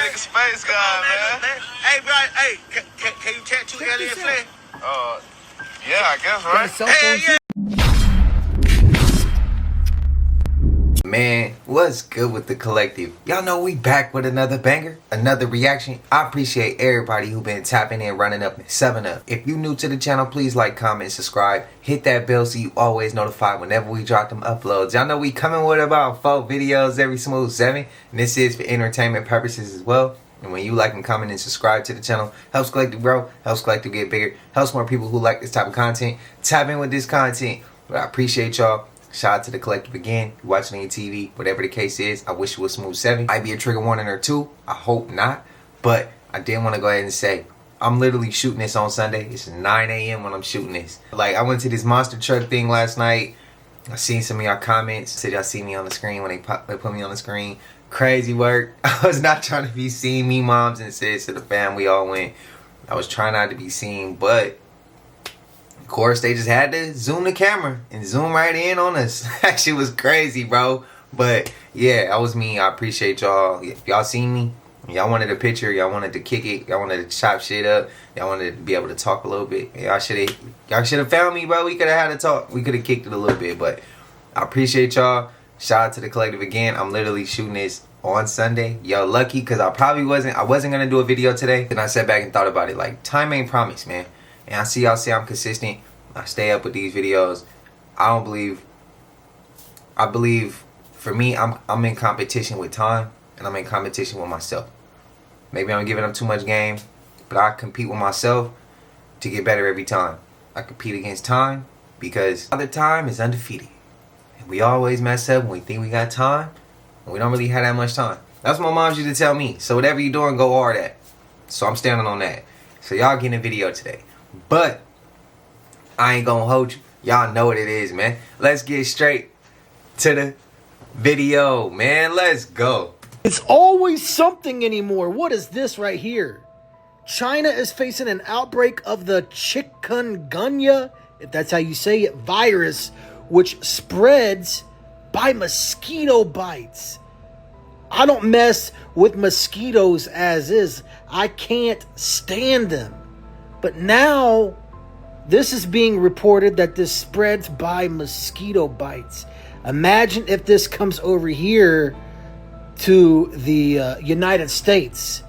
nigga space guy, man. Hey, bro, hey, can you tattoo Elliot Flynn? Yeah, I guess, right? Hell yeah. Man, what's good with the collective? Y'all know we back with another banger, another reaction. I appreciate everybody who been tapping in, running up, and 7-up. If you new to the channel, please like, comment, subscribe. Hit that bell so you always notified whenever we drop them uploads. Y'all know we coming with about 4 videos every smooth 7. And this is for entertainment purposes as well. And when you like and comment and subscribe to the channel, helps collective grow, helps collective get bigger, helps more people who like this type of content tap in with this content. But I appreciate y'all. Shout out to the collective again. You're watching on your TV, whatever the case is. I wish it was smooth 7. Might be a trigger warning or 2. I hope not. But I did want to go ahead and say, I'm literally shooting this on Sunday. It's 9 a.m. when I'm shooting this. Like, I went to this monster truck thing last night. I seen some of y'all comments. Said y'all see me on the screen when they put me on the screen. Crazy work. I was not trying to be seen. Me, moms, and sis to the fam. We all went. I was trying not to be seen, but of course, they just had to zoom the camera and zoom right in on us. That shit was crazy, bro. But yeah, that was me. I appreciate y'all. If y'all seen me, y'all wanted a picture, y'all wanted to kick it, y'all wanted to chop shit up, y'all wanted to be able to talk a little bit. Y'all should have found me, bro. We could have had a talk. We could have kicked it a little bit, but I appreciate y'all. Shout out to the collective again. I'm literally shooting this on Sunday. Y'all lucky because I wasn't gonna do a video today. Then I sat back and thought about it. Like, time ain't promised, man. And I see y'all say I'm consistent. I stay up with these videos. I believe for me, I'm in competition with time, and I'm in competition with myself. Maybe I'm giving up too much game, but I compete with myself to get better every time. I compete against time because other time is undefeated. And we always mess up when we think we got time, and we don't really have that much time. That's what my mom used to tell me. So whatever you're doing, go hard at. So I'm standing on that. So y'all getting a video today. But I ain't gonna hold you. Y'all know what it is, man. Let's get straight to the video, man. Let's go. It's always something anymore. What is this right here? China is facing an outbreak of the chikungunya, if that's how you say it, virus, which spreads by mosquito bites. I don't mess with mosquitoes as is. I can't stand them. But now, this is being reported that this spreads by mosquito bites. Imagine if this comes over here to the United States.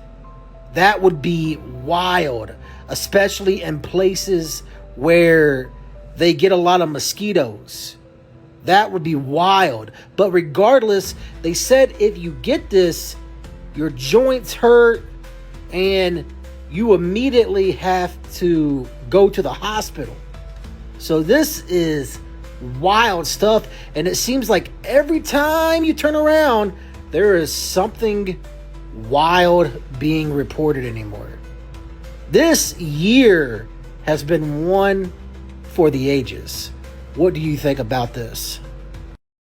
That would be wild, especially in places where they get a lot of mosquitoes. That would be wild. But regardless, they said if you get this, your joints hurt and you immediately have to go to the hospital. So this is wild stuff, and it seems like every time you turn around, there is something wild being reported anymore. This year has been one for the ages. What do you think about this?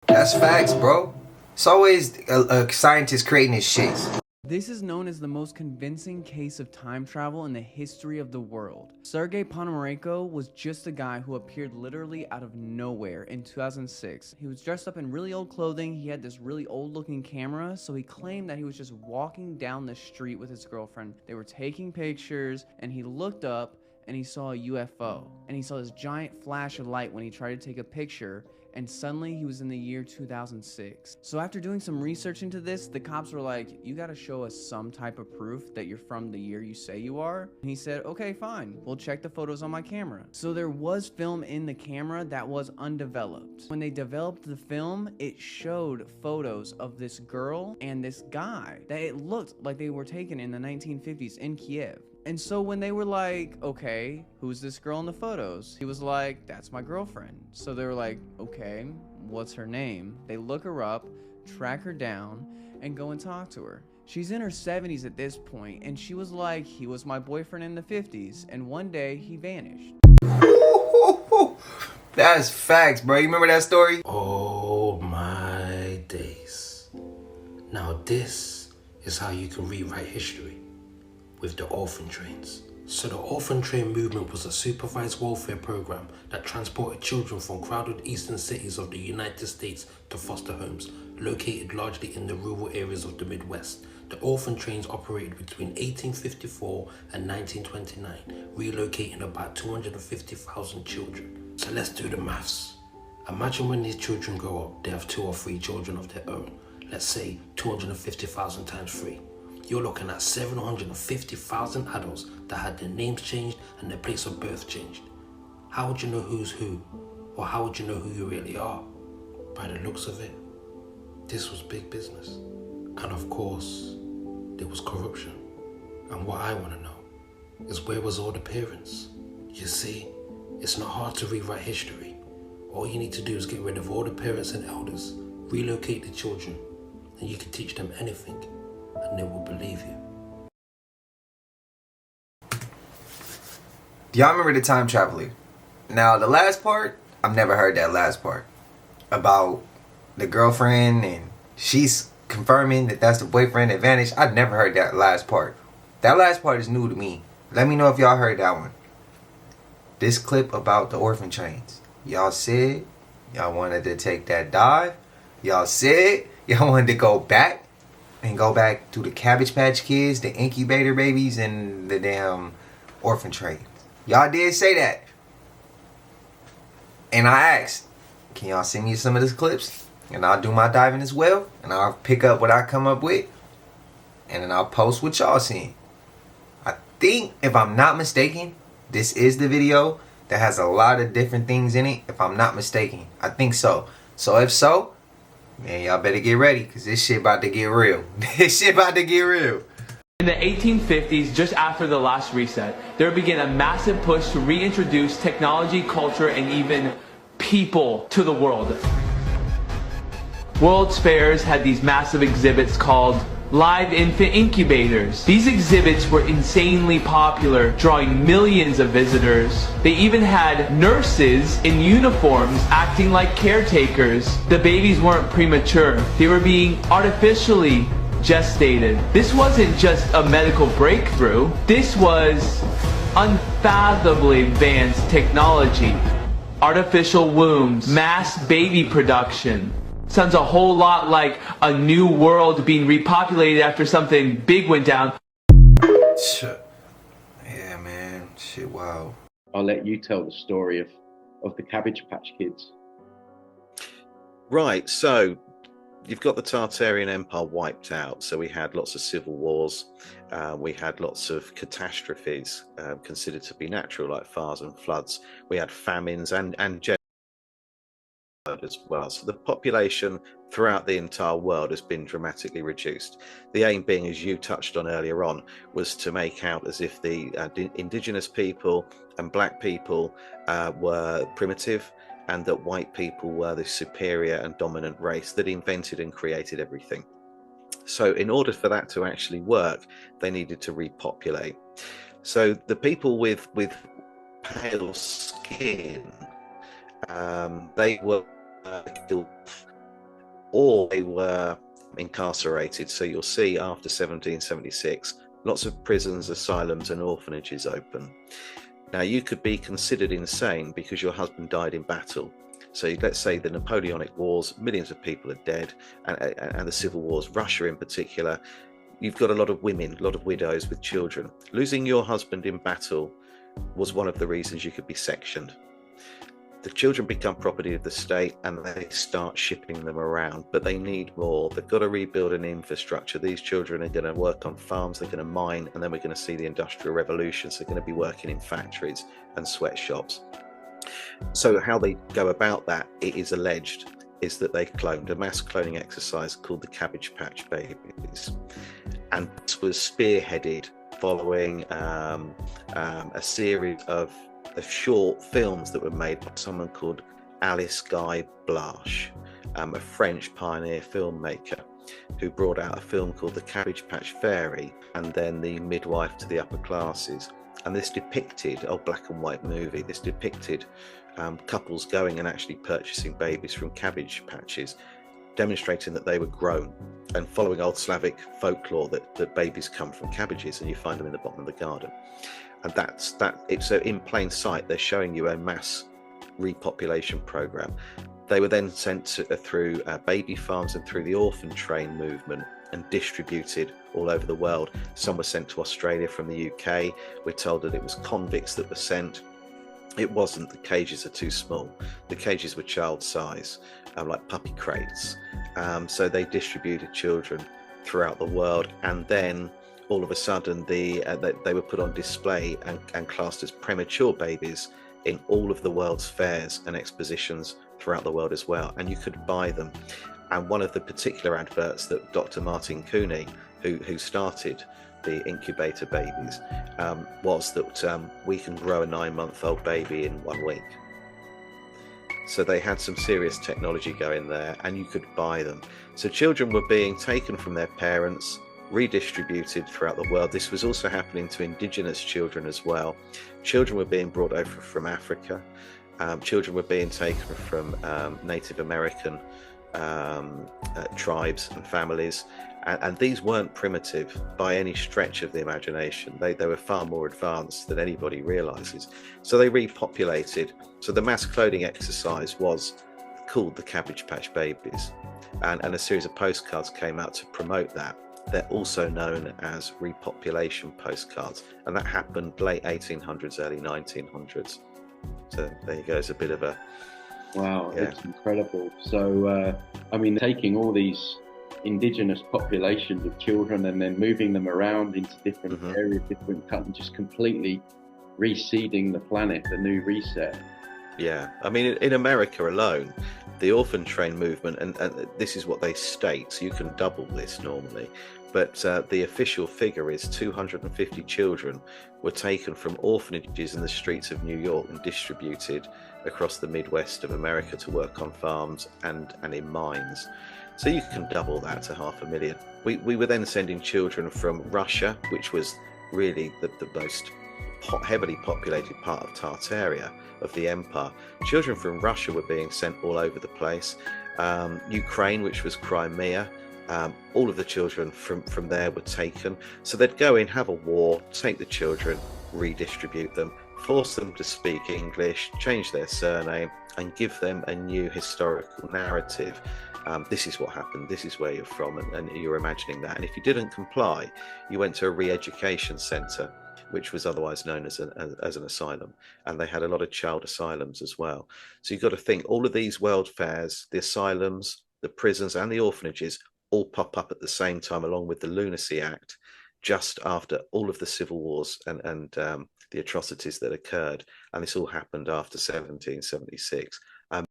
That's facts, bro. It's always a scientist creating his shit. This is known as the most convincing case of time travel in the history of the world. Sergei Ponomarenko was just a guy who appeared literally out of nowhere in 2006. He was dressed up in really old clothing, he had this really old looking camera, so he claimed that he was just walking down the street with his girlfriend. They were taking pictures, and he looked up and he saw a UFO. And he saw this giant flash of light when he tried to take a picture, and suddenly he was in the year 2006. So after doing some research into this, the cops were like, you gotta show us some type of proof that you're from the year you say you are. And he said, okay, fine, we'll check the photos on my camera. So there was film in the camera that was undeveloped. When they developed the film, it showed photos of this girl and this guy that it looked like they were taken in the 1950s in Kiev. And so when they were like, okay, who's this girl in the photos? He was like, that's my girlfriend. So they were like, okay, what's her name? They look her up, track her down, and go and talk to her. She's in her 70s at this point, and she was like, he was my boyfriend in the 50s, and one day he vanished. That's facts, bro. You remember that story? Oh my days. Now this is how you can rewrite history. With the orphan trains. So the orphan train movement was a supervised welfare program that transported children from crowded eastern cities of the United States to foster homes located largely in the rural areas of the Midwest. The orphan trains operated between 1854 and 1929, relocating about 250,000 children. So let's do the maths. Imagine when these children grow up, they have 2 or 3 children of their own. Let's say 250,000 times 3. You're looking at 750,000 adults that had their names changed and their place of birth changed. How would you know who's who? Or how would you know who you really are? By the looks of it, this was big business. And of course, there was corruption. And what I want to know is, where was all the parents? You see, it's not hard to rewrite history. All you need to do is get rid of all the parents and elders, relocate the children, and you can teach them anything, and they will believe you. Do y'all remember the time traveler? Now, the last part, I've never heard that last part. About the girlfriend and she's confirming that that's the boyfriend that vanished. I've never heard that last part. That last part is new to me. Let me know if y'all heard that one. This clip about the orphan trains. Y'all said y'all wanted to take that dive. Y'all said y'all wanted to go back to the Cabbage Patch Kids, the incubator babies, and the damn orphan trains. Y'all did say that. And I asked, can y'all send me some of these clips? And I'll do my diving as well. And I'll pick up what I come up with. And then I'll post what y'all seen. I think, if I'm not mistaken, this is the video that has a lot of different things in it. If I'm not mistaken. I think so. So if so, man, y'all better get ready. Because this shit about to get real. This shit about to get real. In the 1850s, just after the last reset, there began a massive push to reintroduce technology, culture, and even people to the world. World's fairs had these massive exhibits called live infant incubators. These exhibits were insanely popular, drawing millions of visitors. They even had nurses in uniforms acting like caretakers. The babies weren't premature. They were being artificially gestated. This wasn't just a medical breakthrough. This was unfathomably advanced technology. Artificial wombs, mass baby production. Sounds a whole lot like a new world being repopulated after something big went down. Yeah, man. Shit, wow. I'll let you tell the story of the Cabbage Patch Kids. Right, so you've got the Tartarian Empire wiped out. So we had lots of civil wars. We had lots of catastrophes considered to be natural, like fires and floods. We had famines and as well. So the population throughout the entire world has been dramatically reduced. The aim being, as you touched on earlier on, was to make out as if the indigenous people and black people were primitive, and that white people were the superior and dominant race that invented and created everything. So in order for that to actually work, they needed to repopulate. So the people with pale skin, they were killed or they were incarcerated. So you'll see after 1776, lots of prisons, asylums and orphanages open. Now you could be considered insane because your husband died in battle. So let's say the Napoleonic Wars, millions of people are dead, and the civil wars, Russia in particular, you've got a lot of women, a lot of widows with children. Losing your husband in battle was one of the reasons you could be sectioned. The children become property of the state and they start shipping them around, but they need more. They've got to rebuild an infrastructure. These children are going to work on farms, they're going to mine, and then we're going to see the Industrial Revolution. So they're going to be working in factories and sweatshops. So how they go about that, it is alleged, is that they cloned a mass cloning exercise called the Cabbage Patch Babies. And this was spearheaded following a series of short films that were made by someone called Alice Guy Blache, a French pioneer filmmaker who brought out a film called The Cabbage Patch Fairy and then The Midwife to the Upper Classes. And this depicted, black and white movie, this depicted couples going and actually purchasing babies from cabbage patches, demonstrating that they were grown, and following old Slavic folklore that babies come from cabbages and you find them in the bottom of the garden. And so in plain sight, they're showing you a mass repopulation program. They were then sent through baby farms and through the orphan train movement and distributed all over the world. Some were sent to Australia from the UK. We're told that it was convicts that were sent. It wasn't. The cages are too small. The cages were child size, like puppy crates. So they distributed children throughout the world, and then all of a sudden they were put on display and classed as premature babies in all of the world's fairs and expositions throughout the world as well, and you could buy them. And one of the particular adverts that Dr. Martin Cooney, who started the incubator babies, was that we can grow a 9-month-old baby in 1 week. So they had some serious technology going there, and you could buy them. So children were being taken from their parents, redistributed throughout the world. This was also happening to indigenous children as well. Children were being brought over from Africa. Children were being taken from Native American tribes and families. And these weren't primitive by any stretch of the imagination. They were far more advanced than anybody realizes. So they repopulated. So the mass cloning exercise was called the Cabbage Patch Babies. And a series of postcards came out to promote that. They're also known as repopulation postcards. And that happened late 1800s, early 1900s. So there you go. It's a bit of a... Wow, yeah. It's incredible. So, I mean, taking all these indigenous populations of children and then moving them around into different areas, different countries, just completely reseeding the planet, the new reset. Yeah, I mean, in America alone, the orphan train movement, and this is what they state, so you can double this normally, but the official figure is 250 children were taken from orphanages in the streets of New York and distributed across the Midwest of America to work on farms and in mines. So you can double that to 500,000. We were then sending children from Russia, which was really the most heavily populated part of Tartaria, of the empire. Children from Russia were being sent all over the place. Ukraine, which was Crimea, all of the children from there were taken. So they'd go in, have a war, take the children, redistribute them, force them to speak English, change their surname, and give them a new historical narrative. This is what happened, this is where you're from, and you're imagining that. And if you didn't comply, you went to a re-education centre, which was otherwise known as an asylum. And they had a lot of child asylums as well. So you've got to think, all of these world fairs, the asylums, the prisons, and the orphanages all pop up at the same time, along with the Lunacy Act, just after all of the civil wars and the atrocities that occurred. And this all happened after 1776. I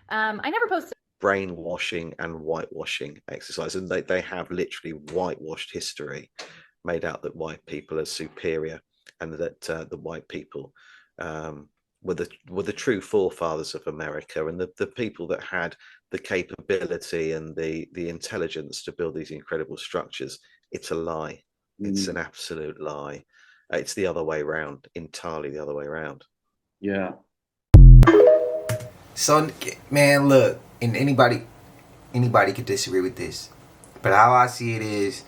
never posted. Brainwashing and whitewashing exercise, and they have literally whitewashed history, made out that white people are superior, and that the white people were the true forefathers of America, and the people that had the capability and the intelligence to build these incredible structures. It's a lie. It's an absolute lie. It's the other way around, entirely the other way around. Yeah. So, man, look, and anybody could disagree with this, but how I see it is,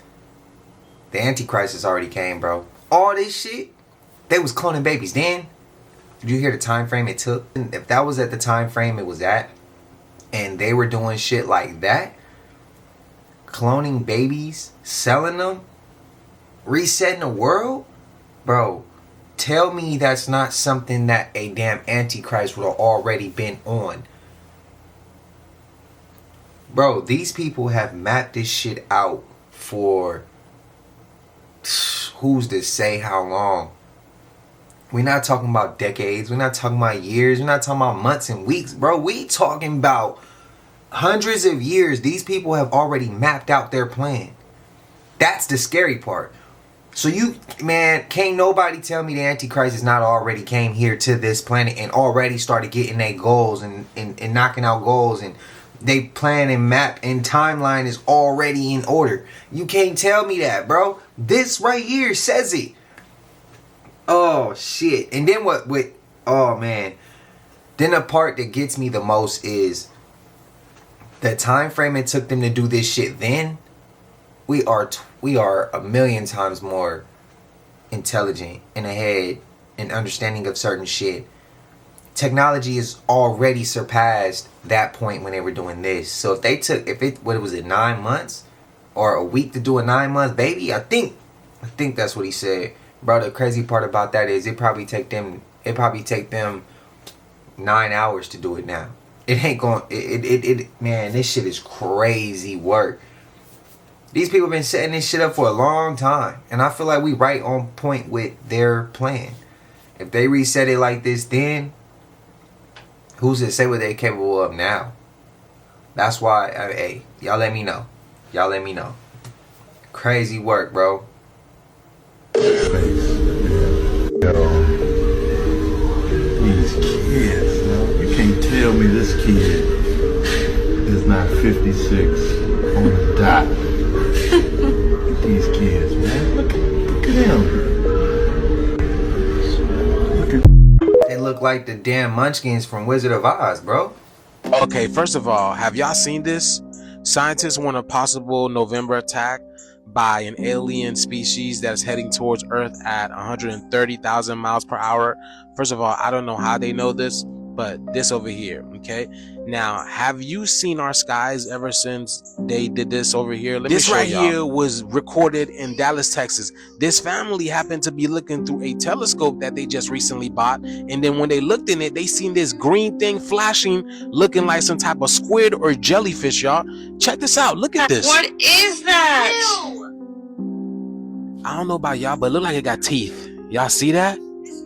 the Antichrist has already came, bro. All this shit, they was cloning babies then. Did you hear the time frame it took? If that was at the time frame it was at, and they were doing shit like that, cloning babies, selling them, resetting the world, bro, tell me that's not something that a damn Antichrist would have already been on. Bro, these people have mapped this shit out for who's to say how long. We're not talking about decades. We're not talking about years. We're not talking about months and weeks, bro. We talking about hundreds of years. These people have already mapped out their plan. That's the scary part. So can't nobody tell me the Antichrist has not already came here to this planet and already started getting their goals and knocking out goals, and they plan and map and timeline is already in order. You can't tell me that, bro. This right here says it. Oh, shit. And then oh, man. Then the part that gets me the most is the time frame it took them to do this shit then. We are a million times more intelligent and ahead and understanding of certain shit. Technology has already surpassed that point when they were doing this. So if it was 9 months, or a week to do a 9-month baby. I think that's what he said. Bro, the crazy part about that is it probably take them 9 hours to do it now. It ain't going man, this shit is crazy work. These people been setting this shit up for a long time, and I feel like we right on point with their plan. If they reset it like this then, who's to say what they're capable of now? That's why, hey, y'all let me know. Y'all let me know. Crazy work, bro. These kids, you can't tell me this kid is not 56 on the dot. These kids, man. Look at them. They look like the damn munchkins from Wizard of Oz, bro. Okay, first of all, have y'all seen this? Scientists want a possible November attack by an alien species that's heading towards Earth at 130,000 miles per hour. First of all, I don't know how they know this, but this over here, okay? Now, have you seen our skies ever since they did this over here? This right here was recorded in Dallas, Texas. This family happened to be looking through a telescope that they just recently bought, and then when they looked in it, they seen this green thing flashing, looking like some type of squid or jellyfish, y'all. Check this out. Look at this. What is that? I don't know about y'all, but it look like it got teeth. Y'all see that?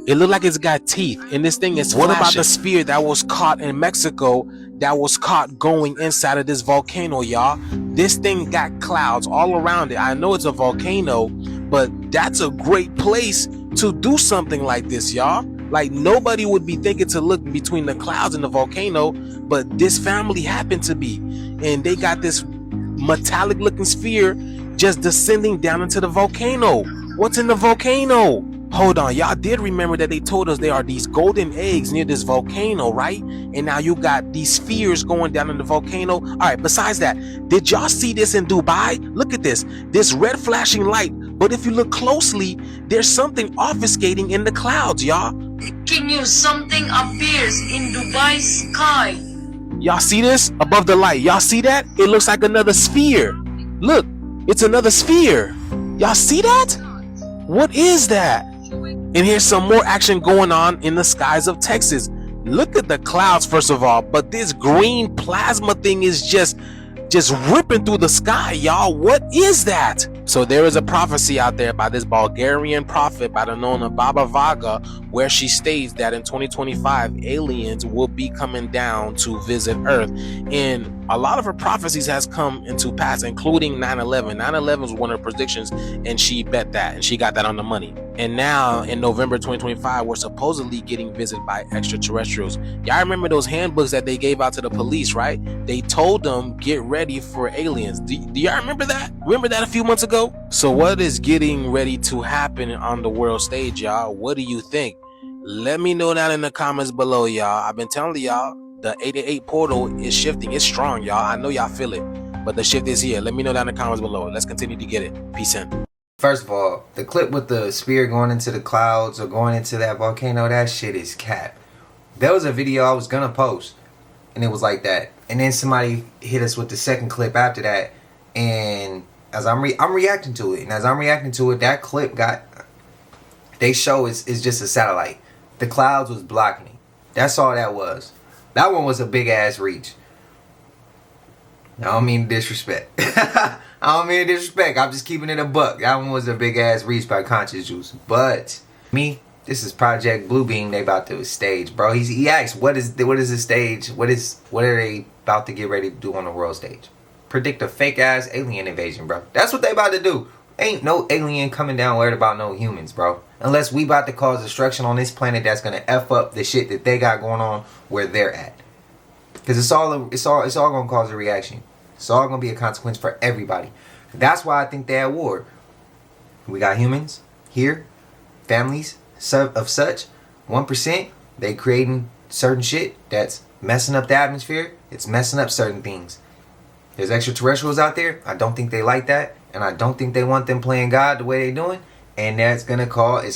It looked like it's got teeth, and this thing is flashing. What about the spear that was caught in Mexico that was caught going inside of this volcano, y'all? This thing got clouds all around it. I know it's a volcano, but that's a great place to do something like this, y'all. Like, nobody would be thinking to look between the clouds and the volcano, but this family happened to be. And they got this metallic looking sphere just descending down into the volcano. What's in the volcano? Hold on, y'all did remember that they told us there are these golden eggs near this volcano, right? And now you got these spheres going down in the volcano. All right, besides that, did y'all see this in Dubai? Look at this red flashing light. But if you look closely, there's something obfuscating in the clouds, y'all. Can you something appears in Dubai's sky? Y'all see this above the light? Y'all see that? It looks like another sphere. Look, it's another sphere. Y'all see that? What is that? And here's some more action going on in the skies of Texas. Look at the clouds, first of all, but this green plasma thing is just ripping through the sky, y'all. What is that? So there is a prophecy out there by this Bulgarian prophet by the name of Baba Vaga, where she states that in 2025 aliens will be coming down to visit Earth. And a lot of her prophecies has come into pass, including 9/11. 9/11 was one of her predictions, and she bet that, and she got that on the money. And now in November 2025, we're supposedly getting visited by extraterrestrials. Y'all remember those handbooks that they gave out to the police, right? They told them, get ready for aliens. Do y'all remember that? Remember that a few months ago? So what is getting ready to happen on the world stage, y'all? What do you think? Let me know down in the comments below, y'all. I've been telling y'all, the 888 portal is shifting. It's strong, y'all. I know y'all feel it, but the shift is here. Let me know down in the comments below. Let's continue to get it. Peace in. First of all, the clip with the spear going into the clouds or going into that volcano, that shit is cap. There was a video I was gonna post, and it was like that. And then somebody hit us with the second clip after that, and as I'm reacting to it, and as I'm reacting to it, that clip they show is just a satellite. The clouds was blocking it. That's all that was. That one was a big ass reach. I don't mean disrespect. I don't mean disrespect. I'm just keeping it a buck. That one was a big ass reach by Conscious Juice. But me, this is Project Bluebeam. They about to stage, bro. He asked, what is the stage? What are they about to get ready to do on the world stage? Predict a fake ass alien invasion, bro. That's what they about to do. Ain't no alien coming down worried about no humans, bro. Unless we about to cause destruction on this planet that's gonna F up the shit that they got going on where they're at. Cause it's all gonna cause a reaction. It's all gonna be a consequence for everybody. That's why I think they're at war. We got humans here, families of such 1%. They creating certain shit that's messing up the atmosphere. It's messing up certain things. There's extraterrestrials out there. I don't think they like that, and I don't think they want them playing God the way they doing. And that's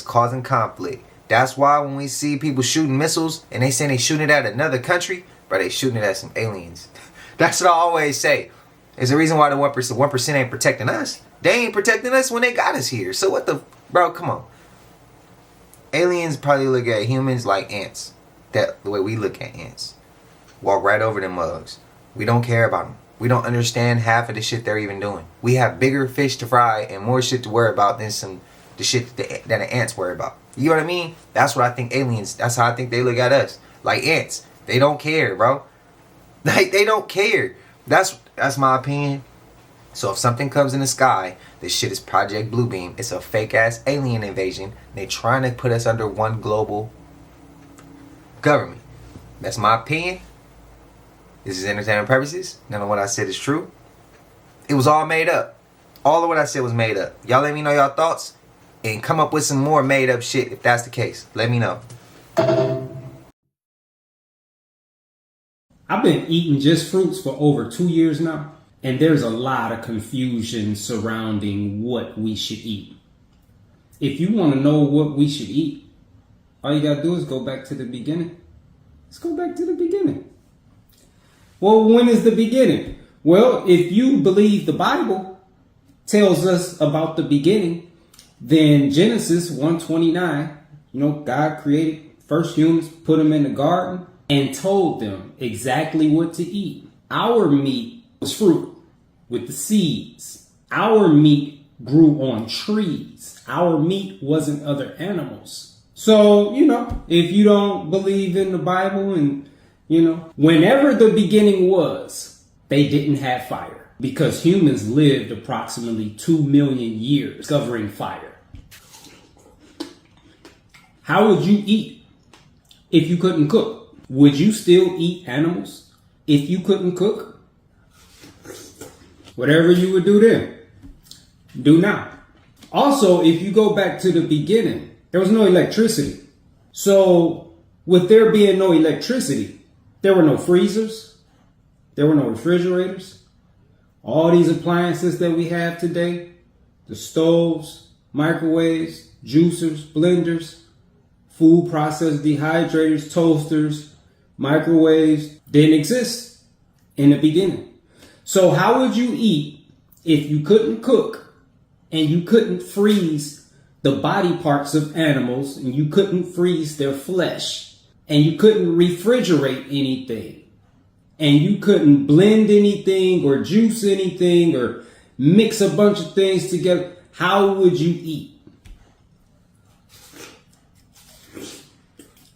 causing conflict. That's why when we see people shooting missiles and they say they shooting it at another country, but they shooting it at some aliens. That's what I always say. It's the reason why the 1% ain't protecting us. They ain't protecting us when they got us here. So what the, bro, come on. Aliens probably look at humans like ants. The way we look at ants. Walk right over them mugs. We don't care about them. We don't understand half of the shit they're even doing. We have bigger fish to fry and more shit to worry about than the shit that the ants worry about. You know what I mean? That's what I think aliens, that's how I think they look at us. Like ants. They don't care, bro. Like, they don't care. That's my opinion. So if something comes in the sky, this shit is Project Bluebeam. It's a fake ass alien invasion. They trying to put us under one global government. That's my opinion. This is entertainment purposes. None of what I said is true. It was all made up. All of what I said was made up. Y'all let me know y'all thoughts and come up with some more made up shit if that's the case. Let me know. I've been eating just fruits for over 2 years now, and there's a lot of confusion surrounding what we should eat. If you want to know what we should eat, all you gotta do is go back to the beginning. Let's go back to the beginning. Well, when is the beginning? Well, if you believe the Bible tells us about the beginning, then Genesis 1:29, God created first humans, put them in the garden, and told them exactly what to eat. Our meat was fruit with the seeds. Our meat grew on trees. Our meat wasn't other animals. So, if you don't believe in the Bible and, whenever the beginning was, they didn't have fire because humans lived approximately 2 million years discovering fire. How would you eat if you couldn't cook? Would you still eat animals if you couldn't cook? Whatever you would do then, do now. Also, if you go back to the beginning, there was no electricity. So with there being no electricity, there were no freezers. There were no refrigerators. All these appliances that we have today, the stoves, microwaves, juicers, blenders, food processors, dehydrators, toasters, microwaves didn't exist in the beginning. So how would you eat if you couldn't cook and you couldn't freeze the body parts of animals and you couldn't freeze their flesh and you couldn't refrigerate anything and you couldn't blend anything or juice anything or mix a bunch of things together? How would you eat?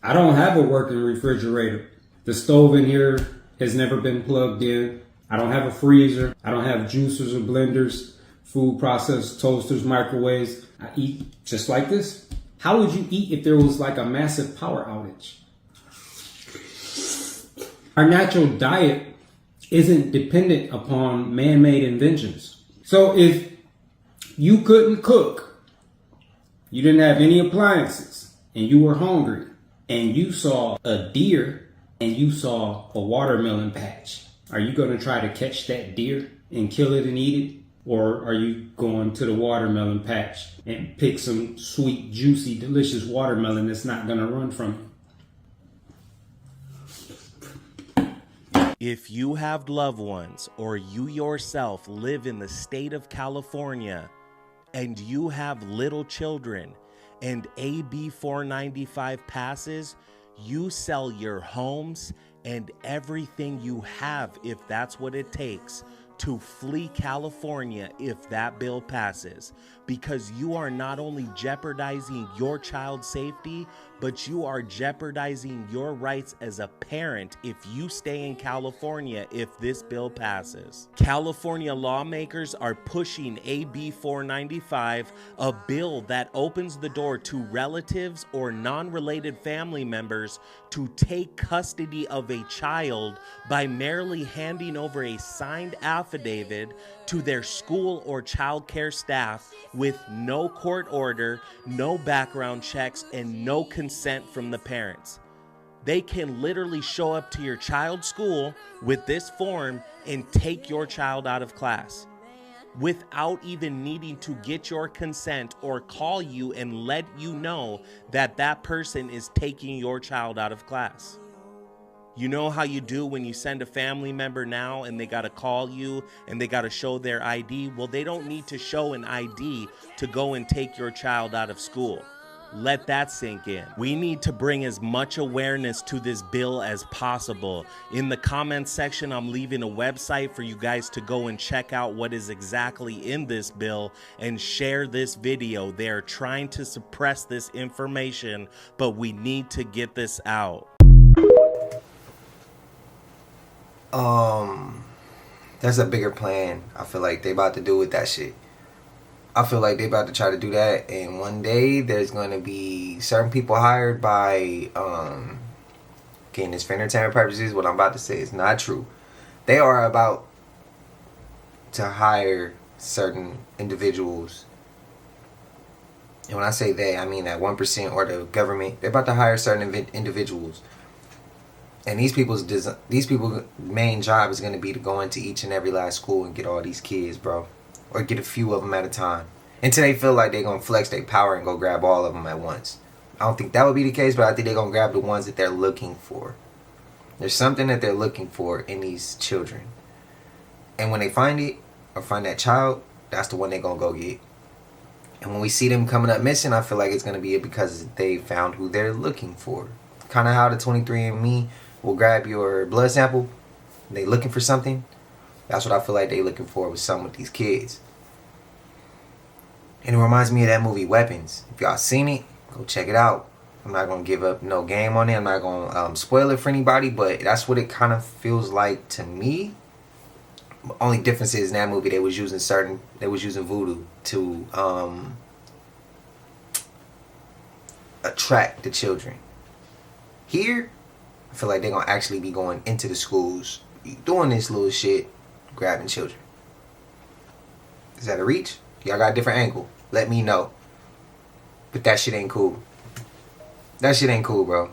I don't have a working refrigerator. The stove in here has never been plugged in. I don't have a freezer. I don't have juicers or blenders, food processors, toasters, microwaves. I eat just like this. How would you eat if there was like a massive power outage? Our natural diet isn't dependent upon man-made inventions. So if you couldn't cook, you didn't have any appliances, and you were hungry, and you saw a deer and you saw a watermelon patch, are you going to try to catch that deer and kill it and eat it? Or are you going to the watermelon patch and pick some sweet, juicy, delicious watermelon that's not going to run from you? If you have loved ones or you yourself live in the state of California and you have little children and AB 495 passes, you sell your homes and everything you have, if that's what it takes, to flee California if that bill passes, because you are not only jeopardizing your child's safety, but you are jeopardizing your rights as a parent if you stay in California if this bill passes. California lawmakers are pushing AB 495, a bill that opens the door to relatives or non-related family members to take custody of a child by merely handing over a signed affidavit to their school or child care staff with no court order, no background checks, and no consent from the parents. They can literally show up to your child's school with this form and take your child out of class without even needing to get your consent or call you and let you know that that person is taking your child out of class. You know how you do when you send a family member now and they got to call you and they got to show their ID? Well, they don't need to show an ID to go and take your child out of school. Let that sink in. We need to bring as much awareness to this bill as possible. In the comments section, I'm leaving a website for you guys to go and check out what is exactly in this bill and share this video. They're trying to suppress this information, but we need to get this out. That's a bigger plan. I feel like they about to do with that shit. I feel like they about to try to do that, and one day there's going to be certain people hired by, again, this for entertainment purposes, what I'm about to say is not true. They are about to hire certain individuals, and when I say they, I mean that 1% or the government. They're about to hire certain individuals. And these people's main job is going to be to go into each and every last school and get all these kids, bro. Or get a few of them at a time. Until they feel like they're going to flex their power and go grab all of them at once. I don't think that would be the case, but I think they're going to grab the ones that they're looking for. There's something that they're looking for in these children. And when they find it, or find that child, that's the one they're going to go get. And when we see them coming up missing, I feel like it's going to be because they found who they're looking for. Kind of how the 23andMe will grab your blood sample. They looking for something. That's what I feel like they looking for with some with these kids. And it reminds me of that movie Weapons. If y'all seen it, go check it out. I'm not going to give up no game on it. I'm not going to spoil it for anybody, but that's what it kind of feels like to me. The only difference is in that movie they was using voodoo to attract the children. Here, I feel like they're going to actually be going into the schools, doing this little shit, grabbing children. Is that a reach? Y'all got a different angle. Let me know. But that shit ain't cool. That shit ain't cool, bro.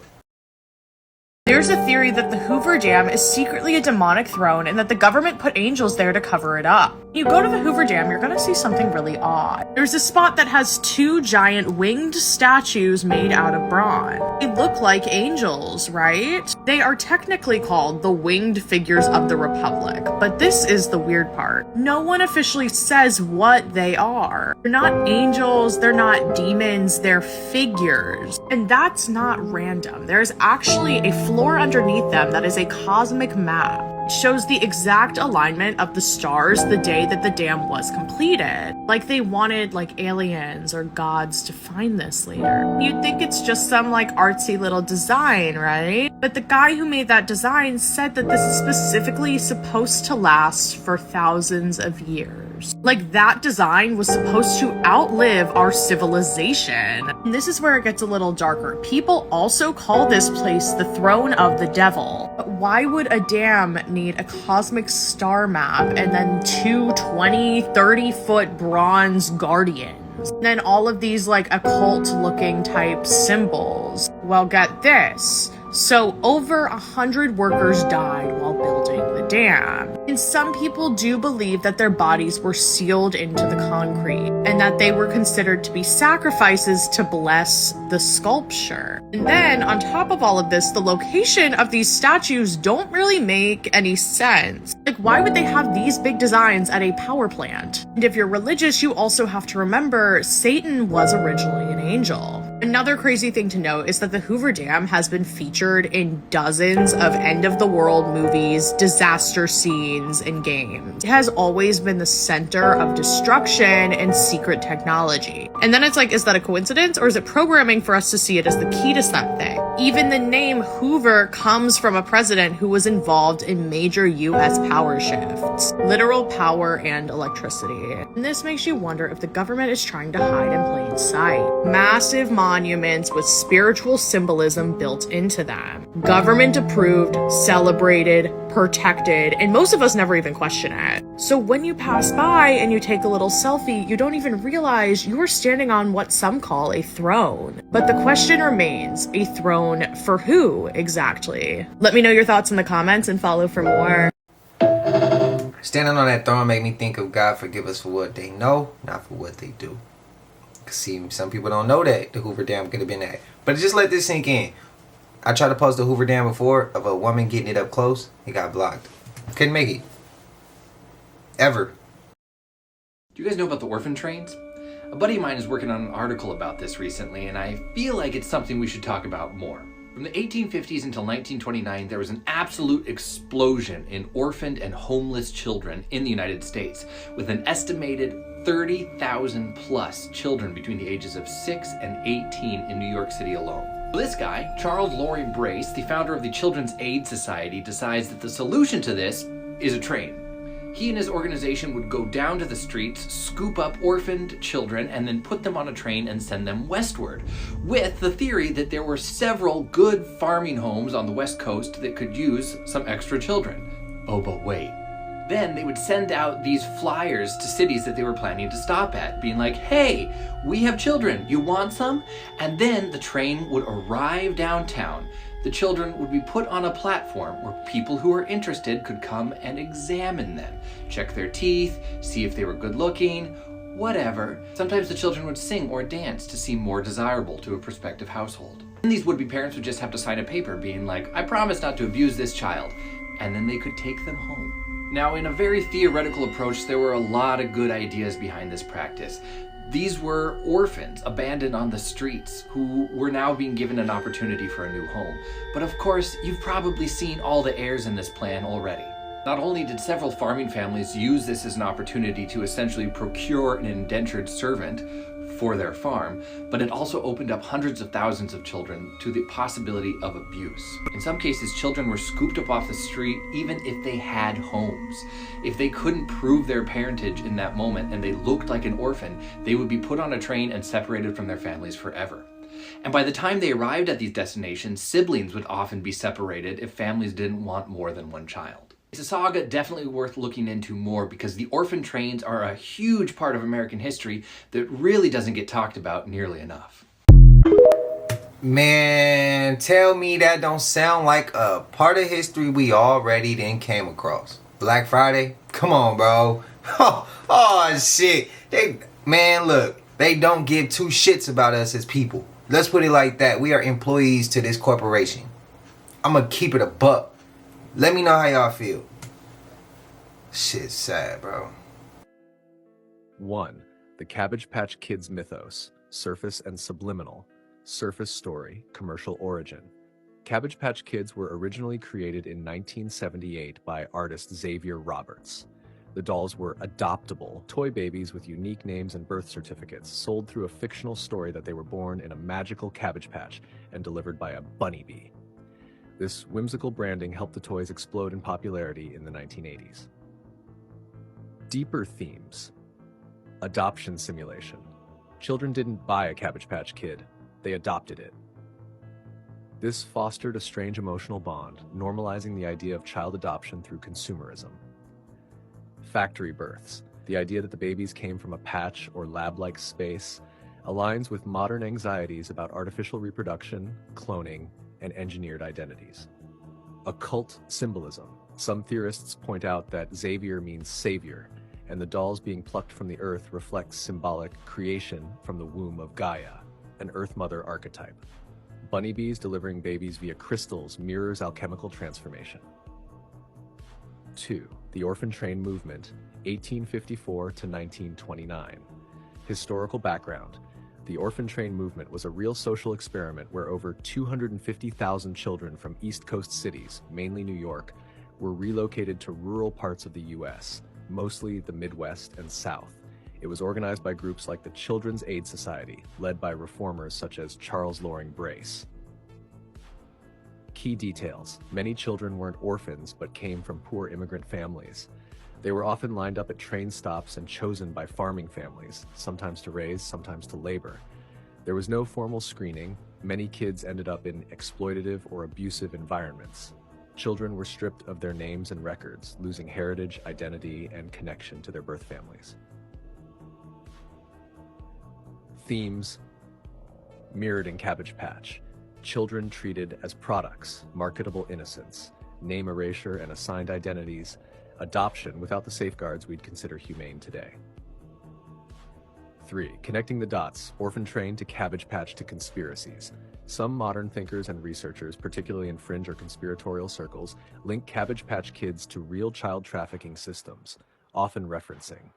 There's a theory that the Hoover Dam is secretly a demonic throne and that the government put angels there to cover it up. When you go to the Hoover Dam, you're gonna see something really odd. There's a spot that has two giant winged statues made out of bronze. They look like angels, right? They are technically called the winged figures of the Republic, but this is the weird part. No one officially says what they are. They're not angels, they're not demons, they're figures. And that's not random. There's actually a floor underneath them that is a cosmic map. It shows the exact alignment of the stars the day that the dam was completed. Like they wanted aliens or gods to find this later. You'd think it's just some artsy little design, right? But the guy who made that design said that this is specifically supposed to last for thousands of years. That design was supposed to outlive our civilization. And this is where it gets a little darker. People also call this place the throne of the devil. But why would a dam need a cosmic star map and then two 20, 30-foot bronze guardians? And then all of these occult-looking type symbols. Well, get this. So over 100 workers died while building the dam. And some people do believe that their bodies were sealed into the concrete and that they were considered to be sacrifices to bless the sculpture. And then on top of all of this, the location of these statues don't really make any sense. Why would they have these big designs at a power plant? And if you're religious, you also have to remember Satan was originally an angel. Another crazy thing to note is that the Hoover Dam has been featured in dozens of end-of-the-world movies, disaster scenes, and games. It has always been the center of destruction and secret technology. And then it's is that a coincidence, or is it programming for us to see it as the key to something? Even the name Hoover comes from a president who was involved in major US power shifts, literal power and electricity. And this makes you wonder if the government is trying to hide in plain sight. Massive monuments with spiritual symbolism built into them. Government approved, celebrated, protected, and most of us never even question it. So when you pass by and you take a little selfie, you don't even realize you are standing on what some call a throne. But the question remains, a throne for who exactly? Let me know your thoughts in the comments and follow for more. Standing on that throne made me think of God forgive us for what they know, not for what they do. See, some people don't know that the Hoover Dam could have been that. But just let this sink in. I tried to post a Hoover Dam before of a woman getting it up close. It got blocked. Couldn't make it. Ever. Do you guys know about the orphan trains? A buddy of mine is working on an article about this recently, and I feel like it's something we should talk about more. From the 1850s until 1929, there was an absolute explosion in orphaned and homeless children in the United States, with an estimated 30,000 plus children between the ages of 6 and 18 in New York City alone. This guy, Charles Loring Brace, the founder of the Children's Aid Society, decides that the solution to this is a train. He and his organization would go down to the streets, scoop up orphaned children, and then put them on a train and send them westward, with the theory that there were several good farming homes on the West Coast that could use some extra children. Oh, but wait. Then they would send out these flyers to cities that they were planning to stop at, being like, hey, we have children, you want some? And then the train would arrive downtown. The children would be put on a platform where people who were interested could come and examine them, check their teeth, see if they were good looking, whatever. Sometimes the children would sing or dance to seem more desirable to a prospective household. And these would-be parents would just have to sign a paper being like, I promise not to abuse this child, and then they could take them home. Now, in a very theoretical approach, there were a lot of good ideas behind this practice. These were orphans abandoned on the streets who were now being given an opportunity for a new home. But of course, you've probably seen all the errors in this plan already. Not only did several farming families use this as an opportunity to essentially procure an indentured servant for their farm, but it also opened up hundreds of thousands of children to the possibility of abuse. In some cases, children were scooped up off the street even if they had homes. If they couldn't prove their parentage in that moment and they looked like an orphan, they would be put on a train and separated from their families forever. And by the time they arrived at these destinations, siblings would often be separated if families didn't want more than one child. It's a saga definitely worth looking into more because the orphan trains are a huge part of American history that really doesn't get talked about nearly enough. Man, tell me that don't sound like a part of history we already then came across. Black Friday? Come on, bro. Oh shit. Man, look, they don't give two shits about us as people. Let's put it like that. We are employees to this corporation. I'm gonna keep it a buck. Let me know how y'all feel. Shit's sad, bro. 1. The Cabbage Patch Kids mythos, surface and subliminal. Surface story, commercial origin. Cabbage Patch Kids were originally created in 1978 by artist Xavier Roberts. The dolls were adoptable, toy babies with unique names and birth certificates, sold through a fictional story that they were born in a magical cabbage patch and delivered by a bunny bee. This whimsical branding helped the toys explode in popularity in the 1980s. Deeper themes. Adoption simulation. Children didn't buy a Cabbage Patch Kid, they adopted it. This fostered a strange emotional bond, normalizing the idea of child adoption through consumerism. Factory births. The idea that the babies came from a patch or lab-like space aligns with modern anxieties about artificial reproduction, cloning, and engineered identities. Occult symbolism. Some theorists point out that Xavier means savior, and the dolls being plucked from the earth reflects symbolic creation from the womb of Gaia, an Earth Mother archetype. Bunny bees delivering babies via crystals mirrors alchemical transformation. 2. The Orphan Train Movement, 1854 to 1929. Historical background. The Orphan Train movement was a real social experiment where over 250,000 children from East Coast cities, mainly New York, were relocated to rural parts of the U.S., mostly the Midwest and South. It was organized by groups like the Children's Aid Society, led by reformers such as Charles Loring Brace. Key details. Many children weren't orphans but came from poor immigrant families. They were often lined up at train stops and chosen by farming families, sometimes to raise, sometimes to labor. There was no formal screening. Many kids ended up in exploitative or abusive environments. Children were stripped of their names and records, losing heritage, identity, and connection to their birth families. Themes mirrored in Cabbage Patch. Children treated as products, marketable innocence, name erasure and assigned identities, adoption without the safeguards we'd consider humane today. 3. Connecting the dots, Orphan Train to Cabbage Patch to conspiracies. Some modern thinkers and researchers, particularly in fringe or conspiratorial circles, link Cabbage Patch Kids to real child trafficking systems, often referencing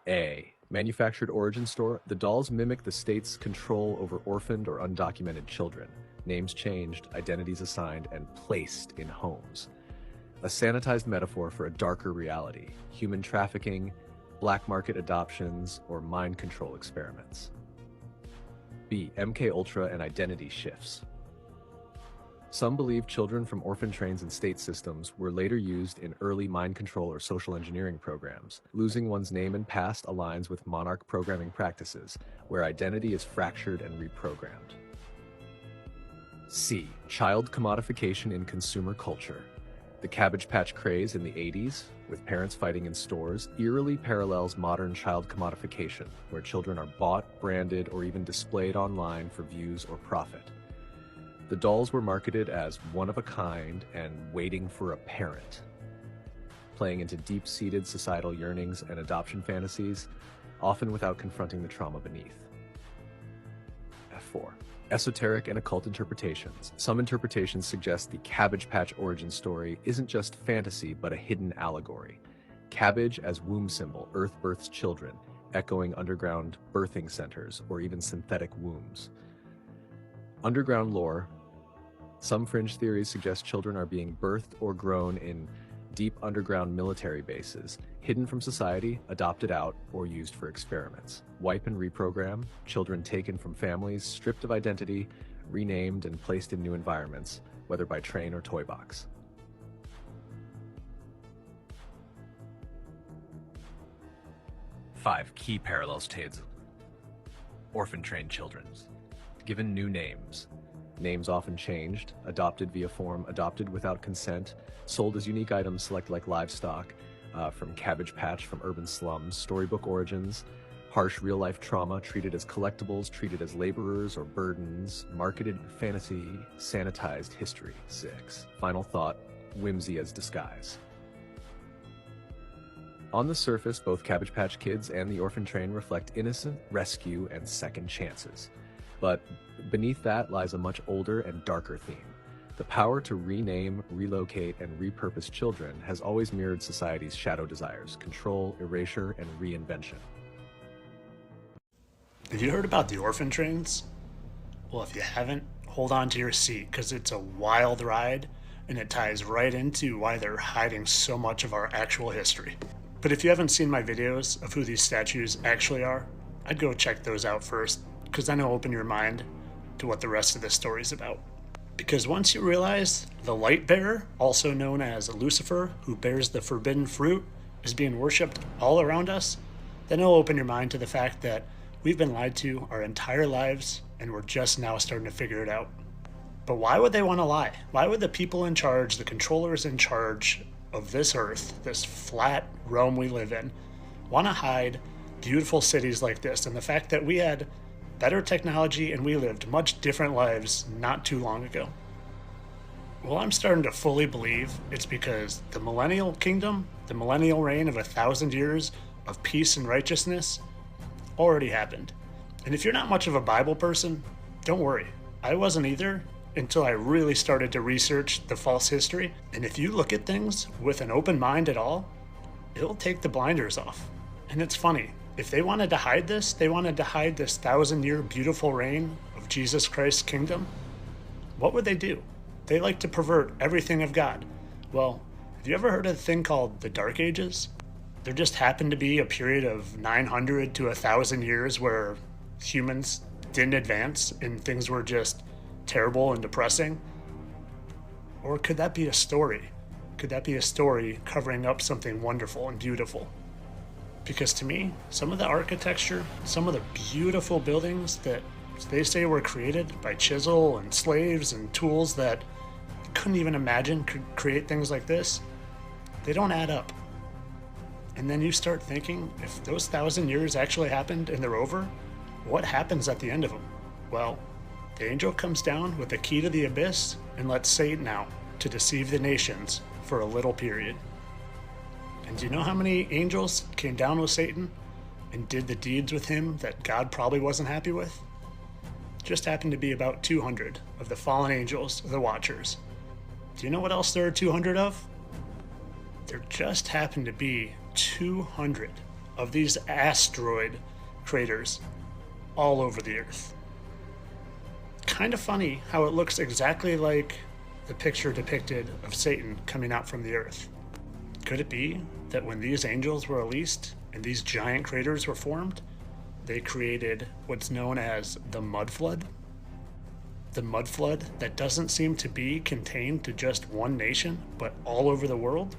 A. Manufactured origin story. The dolls mimic the state's control over orphaned or undocumented children, names changed, identities assigned, and placed in homes. A sanitized metaphor for a darker reality, human trafficking, black market adoptions, or mind control experiments. B. MK Ultra and identity shifts. Some believe children from orphan trains and state systems were later used in early mind control or social engineering programs. Losing one's name and past aligns with monarch programming practices, where identity is fractured and reprogrammed. C. Child commodification in consumer culture. The Cabbage Patch craze in the 80s, with parents fighting in stores, eerily parallels modern child commodification, where children are bought, branded, or even displayed online for views or profit. The dolls were marketed as one of a kind and waiting for a parent, playing into deep-seated societal yearnings and adoption fantasies, often without confronting the trauma beneath. F4. Esoteric and occult interpretations. Some interpretations suggest the Cabbage Patch origin story isn't just fantasy, but a hidden allegory. Cabbage as womb symbol, Earth births children, echoing underground birthing centers or even synthetic wombs. Underground lore. Some fringe theories suggest children are being birthed or grown in deep underground military bases, hidden from society, adopted out, or used for experiments. Wipe and reprogram, children taken from families, stripped of identity, renamed and placed in new environments, whether by train or toy box. Five key parallels to orphan trained children's. Given new names. Names often changed, adopted via form, adopted without consent, sold as unique items select like livestock, from Cabbage Patch, from urban slums, storybook origins, harsh real-life trauma, treated as collectibles, treated as laborers or burdens, marketed fantasy, sanitized history. 6. Final thought, whimsy as disguise. On the surface, both Cabbage Patch Kids and the orphan train reflect innocent, rescue, and second chances. But beneath that lies a much older and darker theme. The power to rename, relocate, and repurpose children has always mirrored society's shadow desires: control, erasure, and reinvention. Have you heard about the orphan trains? Well, if you haven't, hold on to your seat, because it's a wild ride, and it ties right into why they're hiding so much of our actual history. But if you haven't seen my videos of who these statues actually are, I'd go check those out first, because then it'll open your mind to what the rest of this story is about. Because once you realize the light bearer, also known as Lucifer, who bears the forbidden fruit, is being worshipped all around us, then it'll open your mind to the fact that we've been lied to our entire lives, and we're just now starting to figure it out. But why would they want to lie? Why would the people in charge, the controllers in charge of this earth, this flat realm we live in, want to hide beautiful cities like this, and the fact that we had better technology and we lived much different lives not too long ago? Well, I'm starting to fully believe it's because the millennial kingdom, the millennial reign of 1,000 years of peace and righteousness already happened. And if you're not much of a Bible person, don't worry. I wasn't either until I really started to research the false history. And if you look at things with an open mind at all, it'll take the blinders off. And it's funny. If they wanted to hide this, they wanted to hide this 1,000-year beautiful reign of Jesus Christ's kingdom, what would they do? They like to pervert everything of God. Well, have you ever heard of a thing called the Dark Ages? There just happened to be a period of 900 to 1,000 years where humans didn't advance and things were just terrible and depressing? Or could that be a story? Could that be a story covering up something wonderful and beautiful? Because to me, some of the architecture, some of the beautiful buildings that they say were created by chisel and slaves and tools that couldn't even imagine could create things like this, they don't add up. And then you start thinking, if those 1,000 years actually happened and they're over, what happens at the end of them? Well, the angel comes down with the key to the abyss and lets Satan out to deceive the nations for a little period. And do you know how many angels came down with Satan and did the deeds with him that God probably wasn't happy with? just happened to be about 200 of the fallen angels, the Watchers. Do you know what else there are 200 of? There just happened to be 200 of these asteroid craters all over the Earth. Kind of funny how it looks exactly like the picture depicted of Satan coming out from the Earth. Could it be that when these angels were released and these giant craters were formed, they created what's known as the mud flood? The mud flood that doesn't seem to be contained to just one nation, but all over the world?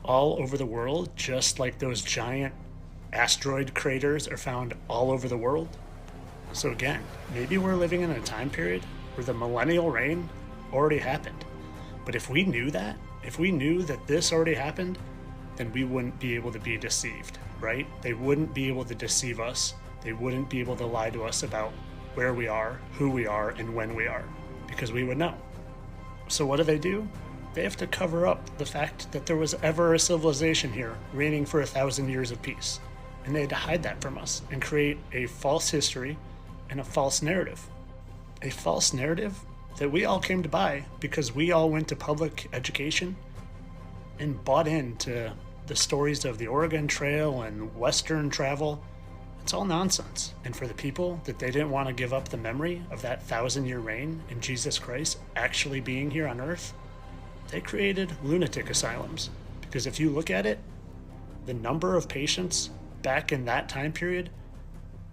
All over the world, just like those giant asteroid craters are found all over the world? So again, maybe we're living in a time period where the millennial reign already happened. But if we knew that, if we knew that this already happened, then we wouldn't be able to be deceived, right? They wouldn't be able to deceive us. They wouldn't be able to lie to us about where we are, who we are, and when we are, because we would know. So what do? They have to cover up the fact that there was ever a civilization here reigning for 1,000 years of peace. And they had to hide that from us and create a false history and a false narrative. A false narrative that we all came to buy because we all went to public education and bought into the stories of the Oregon Trail and Western travel. It's all nonsense. And for the people that they didn't want to give up the memory of that 1,000-year reign and Jesus Christ actually being here on Earth, they created lunatic asylums. Because if you look at it, the number of patients back in that time period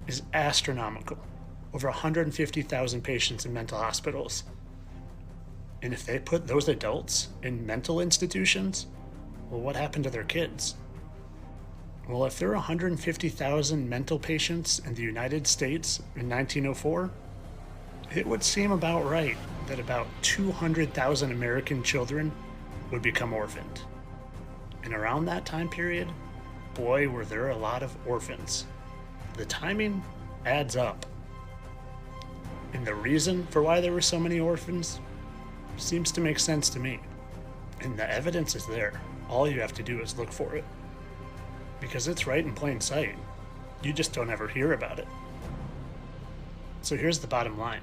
is astronomical. Over 150,000 patients in mental hospitals. And if they put those adults in mental institutions, well, what happened to their kids? Well, if there are 150,000 mental patients in the United States in 1904, it would seem about right that about 200,000 American children would become orphaned. And around that time period, boy, were there a lot of orphans. The timing adds up. And the reason for why there were so many orphans seems to make sense to me. And the evidence is there. All you have to do is look for it. Because it's right in plain sight. You just don't ever hear about it. So here's the bottom line.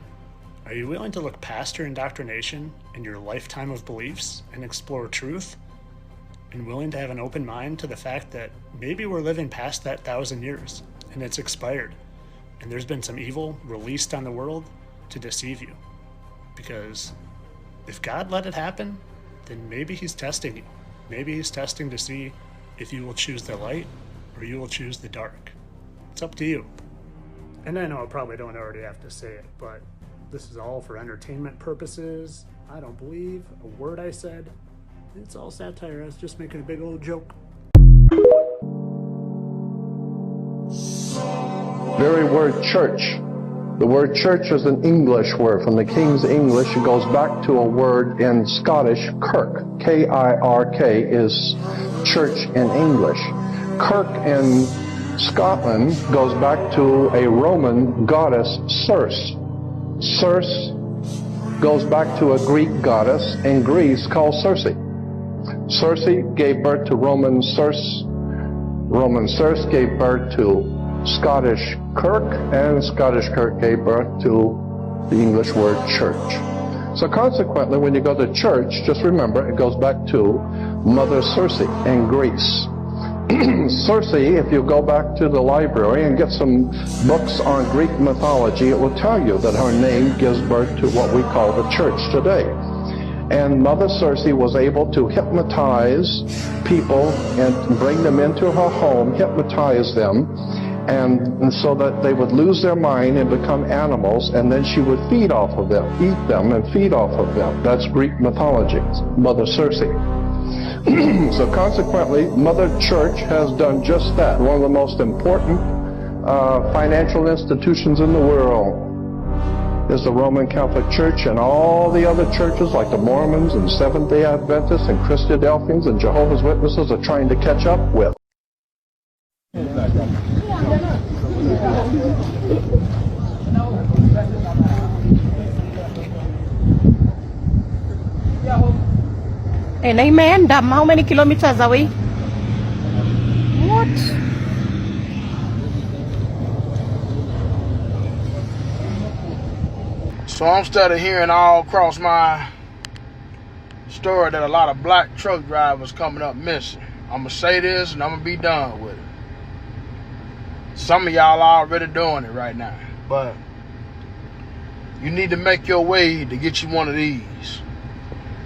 Are you willing to look past your indoctrination and your lifetime of beliefs and explore truth? And willing to have an open mind to the fact that maybe we're living past that 1,000 years and it's expired. And there's been some evil released on the world to deceive you. Because if God let it happen, then maybe he's testing you. Maybe he's testing to see if you will choose the light or you will choose the dark. It's up to you. And I know I probably don't already have to say it, but this is all for entertainment purposes. I don't believe a word I said. It's all satire. I was just making a big old joke. Very word church. The word church is an English word. From the King's English, it goes back to a word in Scottish, kirk. K-I-R-K is church in English. Kirk in Scotland goes back to a Roman goddess, Circe. Circe goes back to a Greek goddess in Greece called Circe. Circe gave birth to Roman Circe. Roman Circe gave birth to Scottish Kirk, and Scottish Kirk gave birth to the English word church. So consequently, when you go to church, just remember it goes back to Mother Circe in Greece. Circe, if you go back to the library and get some books on Greek mythology, it will tell you that her name gives birth to what we call the church today. And Mother Circe was able to hypnotize people and bring them into her home, hypnotize them, and so that they would lose their mind and become animals, and then she would feed off of them, eat them and feed off of them. That's Greek mythology, Mother Circe. So consequently, Mother Church has done just that. One of the most important financial institutions in the world is the Roman Catholic Church, and all the other churches like the Mormons and Seventh-day Adventists and Christadelphians and Jehovah's Witnesses are trying to catch up with. And amen, how many kilometers away? What? So I'm started hearing all across my story that a lot of black truck drivers coming up missing. I'm going to say this and I'm going to be done with it. Some of y'all are already doing it right now. But you need to make your way to get you one of these.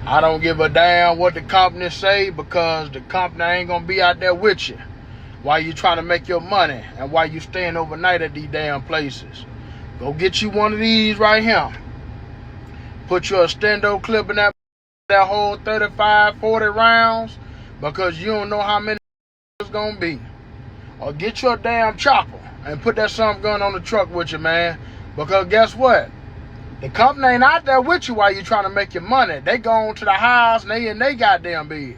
I don't give a damn what the company say, because the company ain't going to be out there with you while you trying to make your money and while you staying overnight at these damn places. Go get you one of these right here. Put your stendo clip in that whole 35, 40 rounds, because you don't know how many it's going to be. Or get your damn chopper and put that some gun on the truck with you, man. Because guess what? The company ain't out there with you while you trying to make your money. They go to the house and they in they goddamn bed.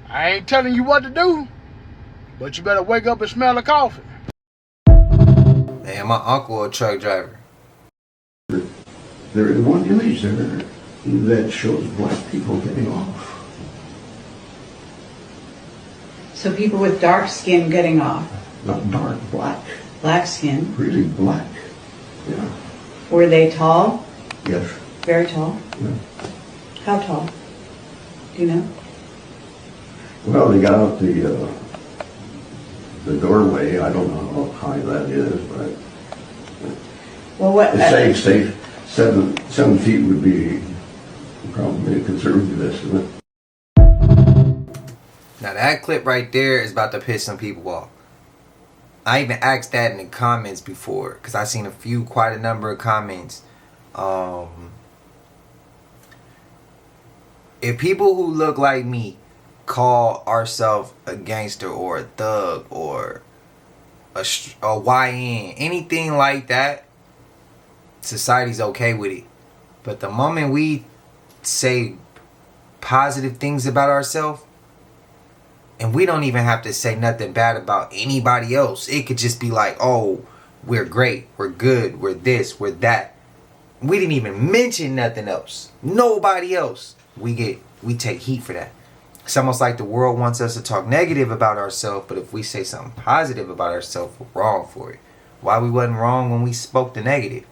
I ain't telling you what to do, but you better wake up and smell the coffee. Man, my uncle a truck driver. There is one image there that shows black people getting off. So people with dark skin getting off. Not dark, black. Black skin. Really black. Yeah. Were they tall? Yes. Very tall? Yeah. How tall? Do you know? Well, they got out the doorway. I don't know how high that is, but well, what? Say 7 feet would be probably a conservative estimate. Now that clip right there is about to piss some people off. I even asked that in the comments before, because I seen quite a number of comments. If people who look like me call ourselves a gangster or a thug or a YN, anything like that, society's okay with it. But the moment we say positive things about ourselves, and we don't even have to say nothing bad about anybody else. It could just be like, oh, we're great, we're good, we're this, we're that. We didn't even mention nothing else. Nobody else. We take heat for that. It's almost like the world wants us to talk negative about ourselves, but if we say something positive about ourselves, we're wrong for it. Why we wasn't wrong when we spoke the negative?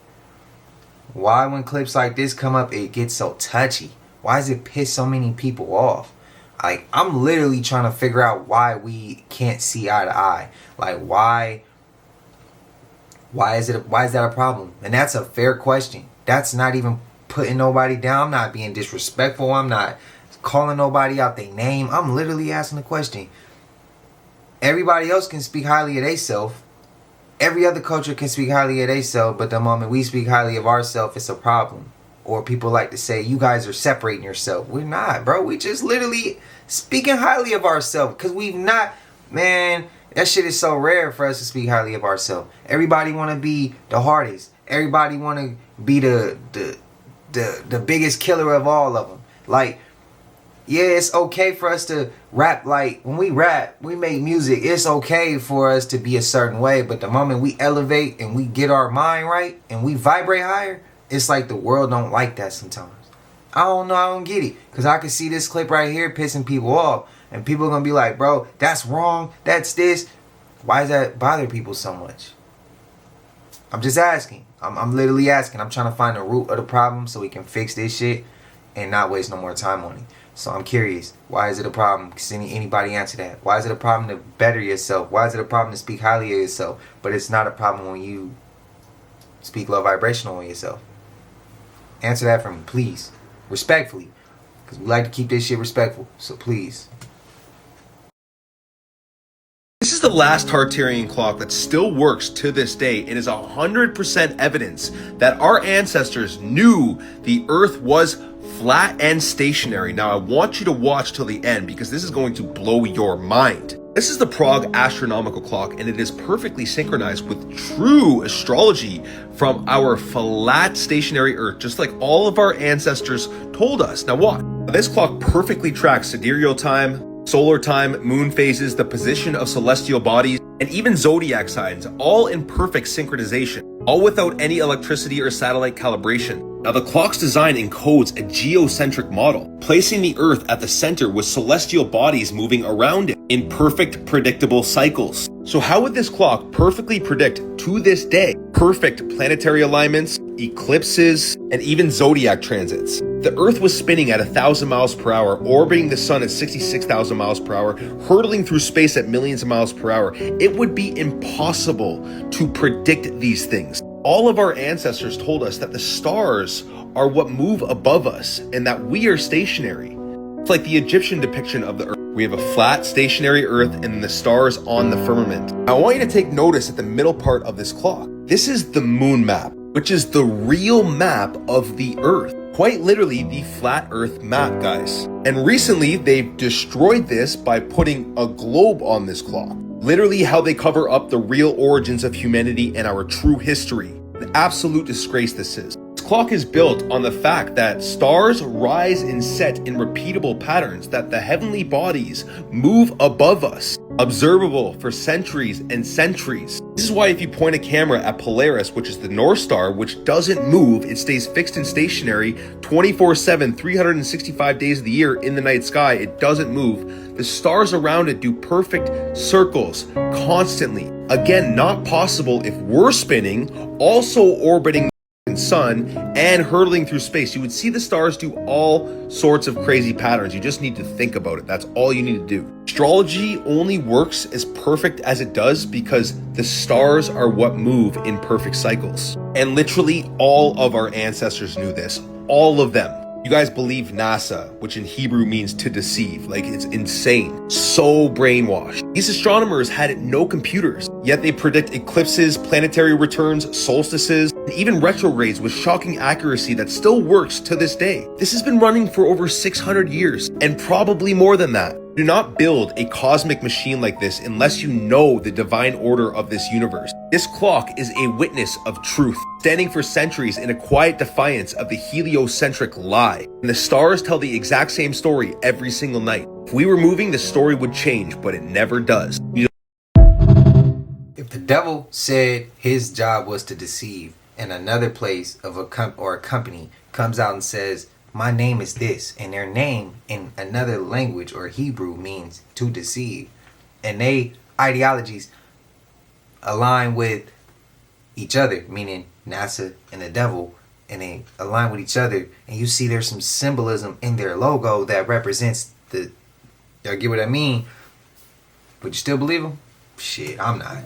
Why when clips like this come up, it gets so touchy? Why does it piss so many people off? Like, I'm literally trying to figure out why we can't see eye to eye. Like, why is that a problem? And that's a fair question. That's not even putting nobody down. I'm not being disrespectful. I'm not calling nobody out their name. I'm literally asking the question. Everybody else can speak highly of themselves. Every other culture can speak highly of themselves, but the moment we speak highly of ourselves, it's a problem. Or people like to say, you guys are separating yourself. We're not, bro. We just literally speaking highly of ourselves. Because we've not, man, that shit is so rare for us to speak highly of ourselves. Everybody want to be the hardest. Everybody want to be the biggest killer of all of them. Like, yeah, it's okay for us to rap. Like, when we rap, we make music. It's okay for us to be a certain way. But the moment we elevate and we get our mind right and we vibrate higher, it's like the world don't like that sometimes. I don't know. I don't get it. Because I can see this clip right here pissing people off. And people are going to be like, bro, that's wrong. That's this. Why does that bother people so much? I'm just asking. I'm literally asking. I'm trying to find the root of the problem so we can fix this shit and not waste no more time on it. So I'm curious. Why is it a problem? Can anybody answer that? Why is it a problem to better yourself? Why is it a problem to speak highly of yourself? But it's not a problem when you speak low vibrational on yourself. Answer that for me, please. Respectfully. Because we like to keep this shit respectful. So please. This is the last Tartarian clock that still works to this day and is 100% evidence that our ancestors knew the earth was flat and stationary. Now I want you to watch till the end because this is going to blow your mind. This is the Prague astronomical clock, and it is perfectly synchronized with true astrology from our flat stationary earth, just like all of our ancestors told us. Now watch. This clock perfectly tracks sidereal time, solar time, moon phases, the position of celestial bodies, and even zodiac signs, all in perfect synchronization, all without any electricity or satellite calibration. Now the clock's design encodes a geocentric model, placing the Earth at the center with celestial bodies moving around it in perfect predictable cycles. So how would this clock perfectly predict to this day perfect planetary alignments, eclipses, and even zodiac transits. The Earth was spinning at 1,000 miles per hour, orbiting the sun at 66,000 miles per hour, hurtling through space at millions of miles per hour. It would be impossible to predict these things. All of our ancestors told us that the stars are what move above us and that we are stationary. It's like the Egyptian depiction of the Earth. We have a flat, stationary Earth and then the stars on the firmament. I want you to take notice at the middle part of this clock. This is the moon map, which is the real map of the Earth. Quite literally the flat Earth map, guys. And recently they've destroyed this by putting a globe on this clock. Literally how they cover up the real origins of humanity and our true history. An absolute disgrace this is. Clock is built on the fact that stars rise and set in repeatable patterns, that the heavenly bodies move above us, observable for centuries and centuries. This is why if you point a camera at Polaris, which is the North Star, which doesn't move, it stays fixed and stationary 24/7, 365 days of the year in the night sky, it doesn't move. The stars around it do perfect circles constantly. Again, not possible if we're spinning, also orbiting sun and hurtling through space. You would see the stars do all sorts of crazy patterns. You just need to think about it. That's all you need to do. Astrology only works as perfect as it does because the stars are what move in perfect cycles. And literally all of our ancestors knew this. All of them. You guys believe NASA, which in Hebrew means to deceive. Like, it's insane. So brainwashed. These astronomers had no computers, yet they predict eclipses, planetary returns, solstices, and even retrogrades with shocking accuracy that still works to this day. This has been running for over 600 years, and probably more than that. Do not build a cosmic machine like this unless you know the divine order of this universe. This clock is a witness of truth, standing for centuries in a quiet defiance of the heliocentric lie. And the stars tell the exact same story every single night. If we were moving, the story would change, but it never does. If the devil said his job was to deceive, and another place of a company comes out and says, my name is this, and their name in another language or Hebrew means to deceive, and they ideologies align with each other, meaning NASA and the devil, and they align with each other, and you see there's some symbolism in their logo that represents the, y'all get what I mean? But you still believe them? Shit, I'm not.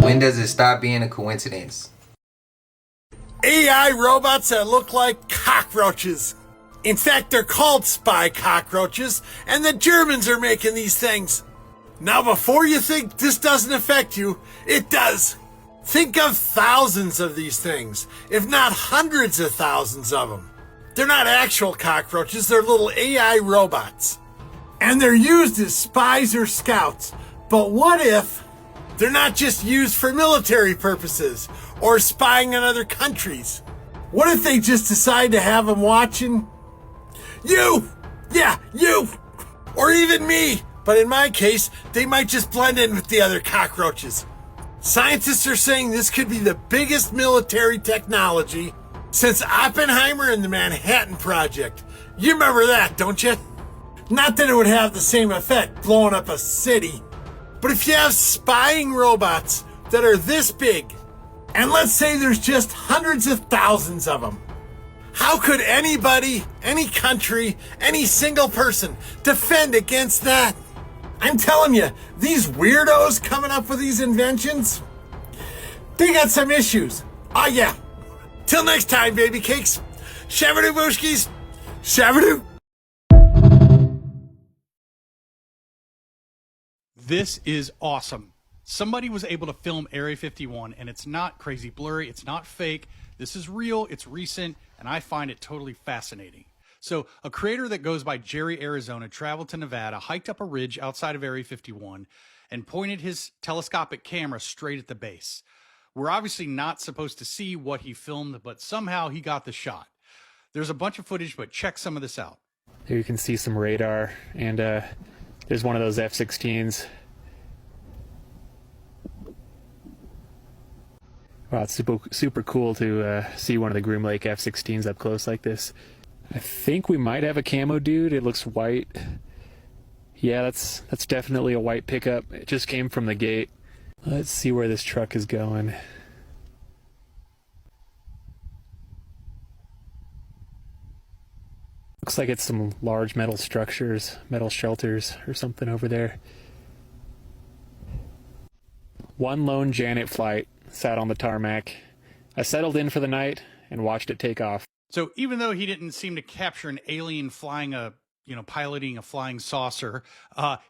When does it stop being a coincidence? AI robots that look like cockroaches. In fact, they're called spy cockroaches, and the Germans are making these things. Now, before you think this doesn't affect you, it does. Think of thousands of these things, if not hundreds of thousands of them. They're not actual cockroaches, they're little AI robots. And they're used as spies or scouts. But what if they're not just used for military purposes or spying on other countries? What if they just decide to have them watching you? Yeah, you! Or even me! But in my case, they might just blend in with the other cockroaches. Scientists are saying this could be the biggest military technology since Oppenheimer and the Manhattan Project. You remember that, don't you? Not that it would have the same effect, blowing up a city. But if you have spying robots that are this big, and let's say there's just hundreds of thousands of them, How could anybody, any country, any single person defend against that? I'm telling you, these weirdos coming up with these inventions, they got some issues. Oh yeah. Till next time, baby cakes. Shavadoo booshkies. Shavadoo. This is awesome. Somebody was able to film Area 51, and it's not crazy blurry. It's not fake. This is real. It's recent, and I find it totally fascinating. So a creator that goes by Jerry Arizona traveled to Nevada, hiked up a ridge outside of Area 51, and pointed his telescopic camera straight at the base. We're obviously not supposed to see what he filmed, but somehow he got the shot. There's a bunch of footage, but check some of this out. Here you can see some radar, and there's one of those F-16s. Wow, it's super cool to see one of the Groom Lake F-16s up close like this. I think we might have a camo dude. It looks white. Yeah, that's definitely a white pickup. It just came from the gate. Let's see where this truck is going. Looks like it's some large metal structures, metal shelters or something over there. One lone Janet flight sat on the tarmac. I settled in for the night and watched it take off. So even though he didn't seem to capture an alien piloting a flying saucer,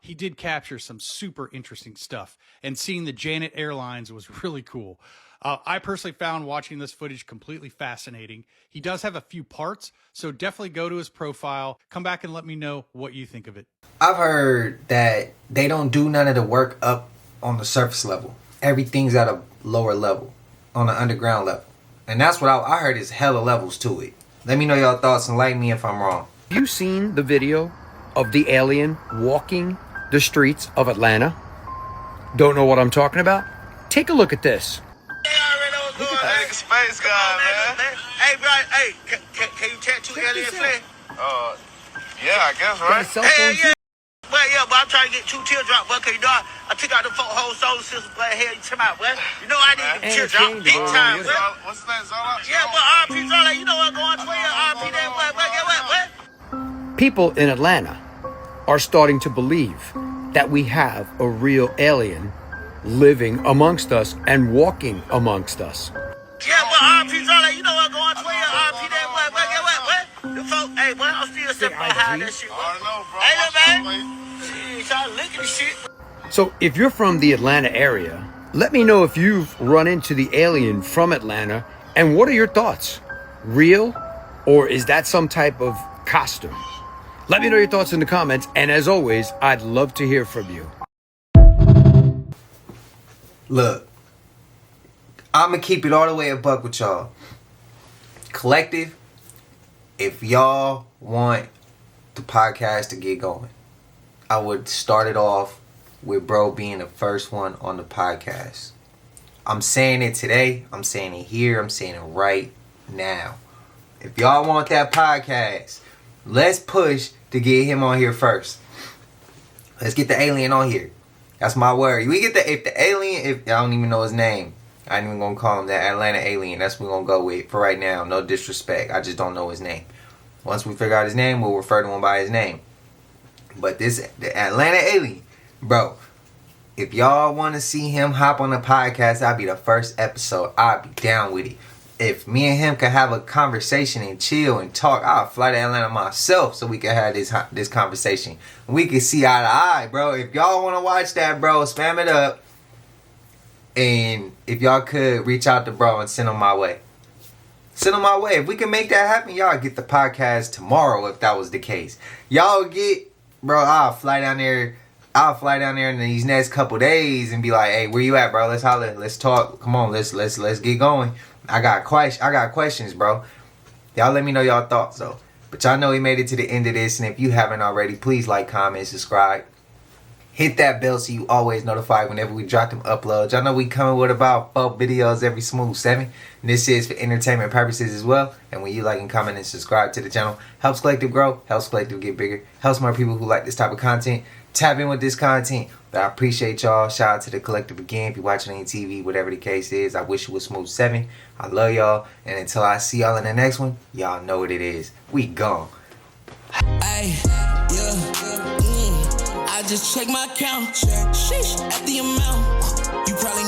he did capture some super interesting stuff. And seeing the Janet Airlines was really cool. I personally found watching this footage completely fascinating. He does have a few parts, so definitely go to his profile. Come back and let me know what you think of it. I've heard that they don't do none of the work up on the surface level. Everything's at a lower level, on the underground level. And that's what I heard is hella levels to it. Let me know your thoughts and enlighten me if I'm wrong. Have you seen the video of the alien walking the streets of Atlanta? Don't know what I'm talking about? Take a look at this. Space guy, man. Hey, bro, hey, can you tattoo alien flag? Yeah, I guess, right? Hey, yeah. But I'm trying to get 2 teardrops, but you know, I took out the whole solar system, but hell, you come out, boy. You know I need a teardrop big time, boy. What's that, Zola? Yeah, but RP Zola, you know what going 12 RP that, boy, get what? People in Atlanta are starting to believe that we have a real alien living amongst us and walking amongst us. Yeah, but RP Zola, you know what going 12 RP that, boy, get what? The folk, hey, boy, I'm still sitting behind that shit, boy. I know, bro. Hey, look, man. Shit, y'all looking at shit. So if you're from the Atlanta area, let me know if you've run into the alien from Atlanta, and what are your thoughts? Real, or is that some type of costume? Let me know your thoughts in the comments, and as always, I'd love to hear from you. Look, I'm going to keep it all the way a buck with y'all. Collective, if y'all want the podcast to get going, I would start it off with bro being the first one on the podcast. I'm saying it today. I'm saying it here. I'm saying it right now. If y'all want that podcast, let's push to get him on here first. Let's get the alien on here. That's my word. If the alien, I don't even know his name. I ain't even gonna call him that Atlanta alien. That's what we're gonna go with for right now. No disrespect. I just don't know his name. Once we figure out his name, we'll refer to him by his name. But the Atlanta alien, bro, if y'all want to see him hop on the podcast, that'll be the first episode. I'll be down with it. If me and him could have a conversation and chill and talk, I'll fly to Atlanta myself so we can have this conversation. We can see eye to eye, bro. If y'all want to watch that, bro, spam it up. And if y'all could reach out to bro and send him my way. Send him my way. If we can make that happen, y'all get the podcast tomorrow if that was the case. Y'all get, bro, I'll fly down there in these next couple days and be like, hey, where you at, bro? Let's holler. Let's talk. Come on, let's get going. I got questions, bro. Y'all let me know y'all thoughts, though. But y'all know we made it to the end of this. And if you haven't already, please like, comment, subscribe. Hit that bell so you always notified whenever we drop them uploads. Y'all know we coming with about 4 videos every smooth 7. And this is for entertainment purposes as well. And when you like and comment and subscribe to the channel, helps Collective grow, helps Collective get bigger, helps more people who like this type of content tap in with this content. But I appreciate y'all. Shout out to the collective again. If you're watching on TV, whatever the case is, I wish it was smooth 7. I love y'all. And until I see y'all in the next one, y'all know what it is. We gone. Ay, yeah, I just check my account. Sheesh, at the amount. You probably